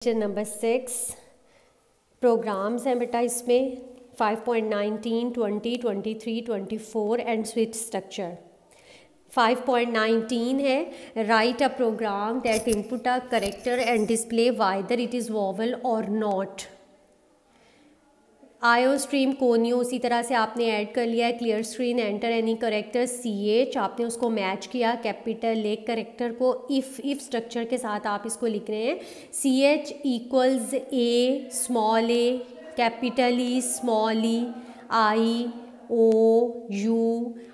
Question number 6 programmes हैं बेटा इसमें 5.19, 20, 23, 24 एंड स्विच स्ट्रक्चर। 5.19 है write a program that input a character and display whether it is vowel or not. Iostream conio उसी तरह से आपने ऐड कर लिया है। Clear screen enter any character CH आपने उसको मैच किया कैपिटल ले करेक्टर को। इफ़ स्ट्रक्चर के साथ आप इसको लिख रहे हैं CH equals A small a capital E small e I O U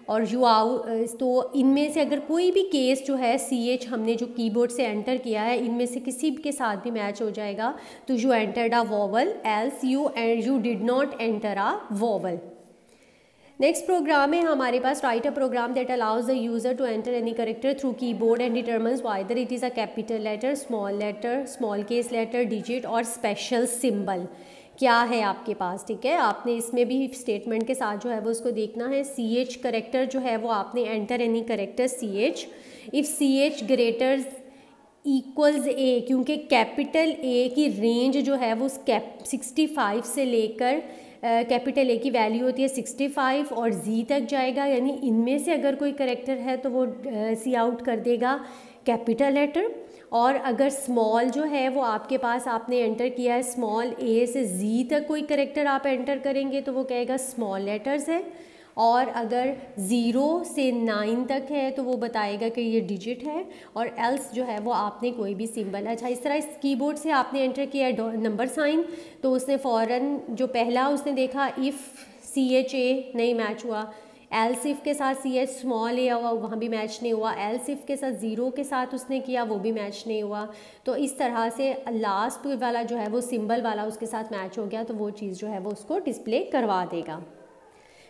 और U आउट। तो इनमें से अगर कोई भी केस जो है CH हमने जो कीबोर्ड से एंटर किया है इनमें से किसी के साथ भी मैच हो जाएगा तो you entered a vowel else you did not enter a vowel. Next program है हमारे पास write a program that allows the user to enter any character through keyboard and determines whether it is a capital letter, small case letter, digit और special symbol क्या है आपके पास। ठीक है, आपने इसमें भी स्टेटमेंट के साथ जो है वो उसको देखना है। CH करेक्टर जो है वो आपने enter any character CH if CH greater equals A, क्योंकि कैपिटल A की रेंज जो है वो 65 से लेकर कैपिटल A की वैल्यू होती है 65 और Z तक जाएगा, यानी इनमें से अगर कोई करेक्टर है तो वो C आउट कर देगा कैपिटल लेटर। और अगर स्मॉल जो है वो आपके पास आपने एंटर किया है स्मॉल A से Z तक कोई करेक्टर आप एंटर करेंगे तो वो कहेगा स्मॉल लेटर्स है। और अगर 0 से 9 तक है तो वो बताएगा कि ये डिजिट है। और एल्स जो है वो आपने कोई भी सिंबल, अच्छा इस तरह इस कीबोर्ड से आपने एंटर किया है नंबर साइन तो उसने फ़ौरन जो पहला उसने देखा इफ़ CHA नहीं मैच हुआ, एल्स इफ़ के साथ CH स्मॉल a हुआ वहाँ भी मैच नहीं हुआ, एल्स इफ़ के साथ 0 के साथ उसने किया वो भी मैच नहीं हुआ। तो इस तरह से लास्ट वाला जो है वो सिंबल वाला उसके साथ मैच हो गया तो वो चीज़ जो है वो उसको डिस्प्ले करवा देगा।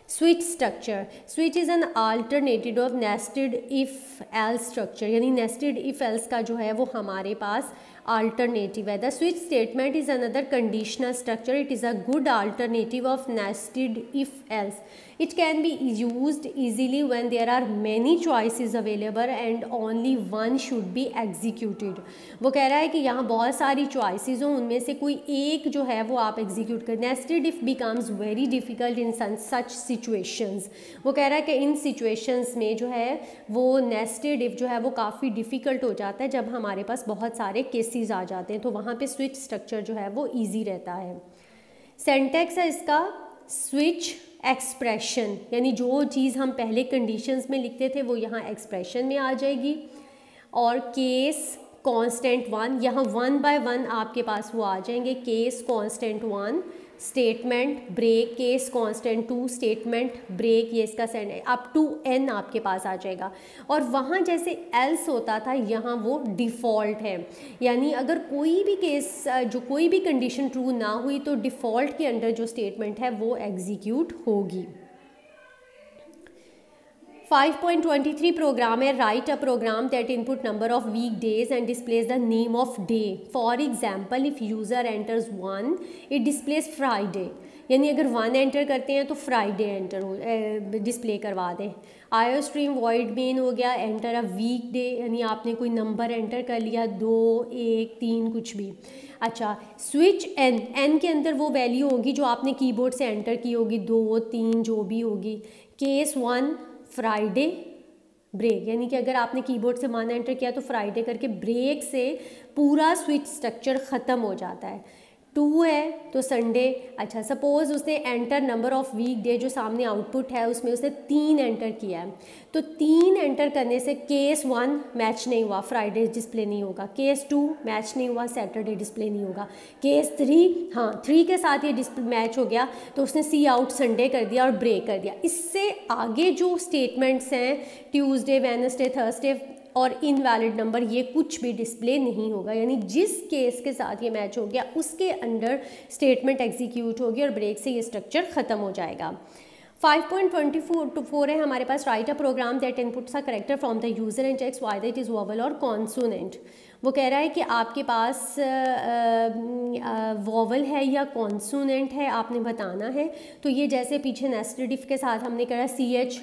Switch structure, switch is an alternative of nested if else structure, यानी नेस्टेड इफ़ एल्स का जो है वो हमारे पास अल्टरनेटिव है। The switch statement is another conditional structure, it is a good alternative of nested if else, it can be used easily when there are many choices available and only one should be executed। वो कह रहा है कि यहाँ बहुत सारी choices हों उनमें से कोई एक जो है वो आप execute कर। nested if becomes very difficult in such situations, वो कह रहा है कि इन situations में जो है वो nested if जो है वो काफ़ी difficult हो जाता है जब हमारे पास बहुत सारे cases आ जाते हैं तो वहाँ पे switch structure जो है वो easy रहता है। syntax है इसका स्विच एक्सप्रेशन, यानी जो चीज़ हम पहले कंडीशंस में लिखते थे वो यहाँ एक्सप्रेशन में आ जाएगी। और केस कांस्टेंट 1 यहाँ 1 by 1 आपके पास वो आ जाएंगे। Case constant 1 statement break, case constant 2 statement break, ये इसका सेंड है अप टू n आपके पास आ जाएगा। और वहाँ जैसे एल्स होता था यहाँ वो डिफ़ॉल्ट है, यानी अगर कोई भी केस जो कोई भी कंडीशन ट्रू ना हुई तो डिफ़ॉल्ट के अंडर जो स्टेटमेंट है वो एग्जीक्यूट होगी। 5.23 प्रोग्राम है write a program that input number of week days and displays the name of day. For example if user enters 1 it displays Friday, यानी अगर 1 एंटर करते हैं तो फ्राइडे एंटर हो डिस्प्ले करवा दें। आयो स्ट्रीम वॉइड मेन हो गया एंटर अ वीक डे, यानी आपने कोई नंबर एंटर कर लिया 2 1 3 कुछ भी। अच्छा स्विच n के अंदर वो वैल्यू होगी जो आपने कीबोर्ड से एंटर की होगी 2 3 जो भी होगी। केस 1 फ्राइडे ब्रेक, यानी कि अगर आपने कीबोर्ड से 1 एंटर किया तो फ्राइडे करके ब्रेक से पूरा स्विच स्ट्रक्चर ख़त्म हो जाता है। 2 है तो संडे। अच्छा सपोज़ उसने enter number of week day जो सामने आउटपुट है उसमें उसने 3 एंटर किया है तो 3 एंटर करने से केस 1 मैच नहीं हुआ, फ्राइडे डिस्प्ले नहीं होगा। केस 2 मैच नहीं हुआ, सैटरडे डिस्प्ले नहीं होगा। केस 3 हाँ 3 के साथ ये डिस्प्ले मैच हो गया तो उसने सी आउट संडे कर दिया और ब्रेक कर दिया। इससे आगे जो स्टेटमेंट्स हैं ट्यूसडे वेडनेसडे थर्सडे और इनवैलिड नंबर ये कुछ भी डिस्प्ले नहीं होगा, यानी जिस केस के साथ ये मैच हो गया उसके अंडर स्टेटमेंट एग्जीक्यूट होगी और ब्रेक से ये स्ट्रक्चर ख़त्म हो जाएगा। 5.24 है हमारे पास write a program that inputs a character from the user and checks whether it is vowel और कॉन्सोनेंट। वो कह रहा है कि आपके पास वॉवल है या कॉन्सोनेंट है आपने बताना है। तो ये जैसे पीछे नेस्टेड इफ के साथ हमने करा CH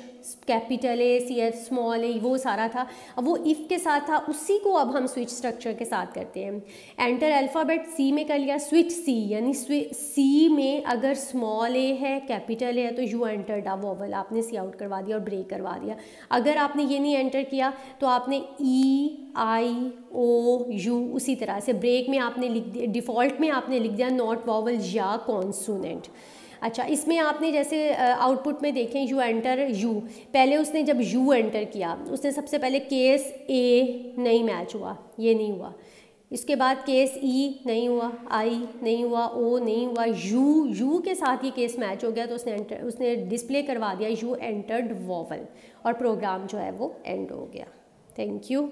capital A, C H small A, वो सारा था। अब वो इफ़ के साथ था, उसी को अब हम स्विच स्ट्रक्चर के साथ करते हैं। एंटर अल्फ़ाबेट सी में कर लिया, स्विच सी, यानी सी में अगर स्मॉल ए है, कैपिटल ए है, तो यू एंटर्ड अ वोवल, आपने सी आउट करवा दिया और ब्रेक करवा दिया। अगर आपने ये नहीं एंटर किया तो आपने ई, आई, ओ, यू, उसी तरह से ब्रेक में आपने लिख दिया, डिफ़ॉल्ट में आपने लिख दिया नॉट वोवल या कॉन्सोनेंट। अच्छा, इसमें आपने जैसे आउटपुट में देखें, यू एंटर यू, पहले उसने जब यू एंटर किया, उसने सबसे पहले केस ए नहीं मैच हुआ, ये नहीं हुआ। इसके बाद केस ई नहीं हुआ, आई नहीं हुआ, ओ नहीं हुआ, यू के साथ ये केस मैच हो गया, तो उसने डिस्प्ले करवा दिया यू एंटर्ड वोवल, और प्रोग्राम जो है वो एंड हो गया। Thank you.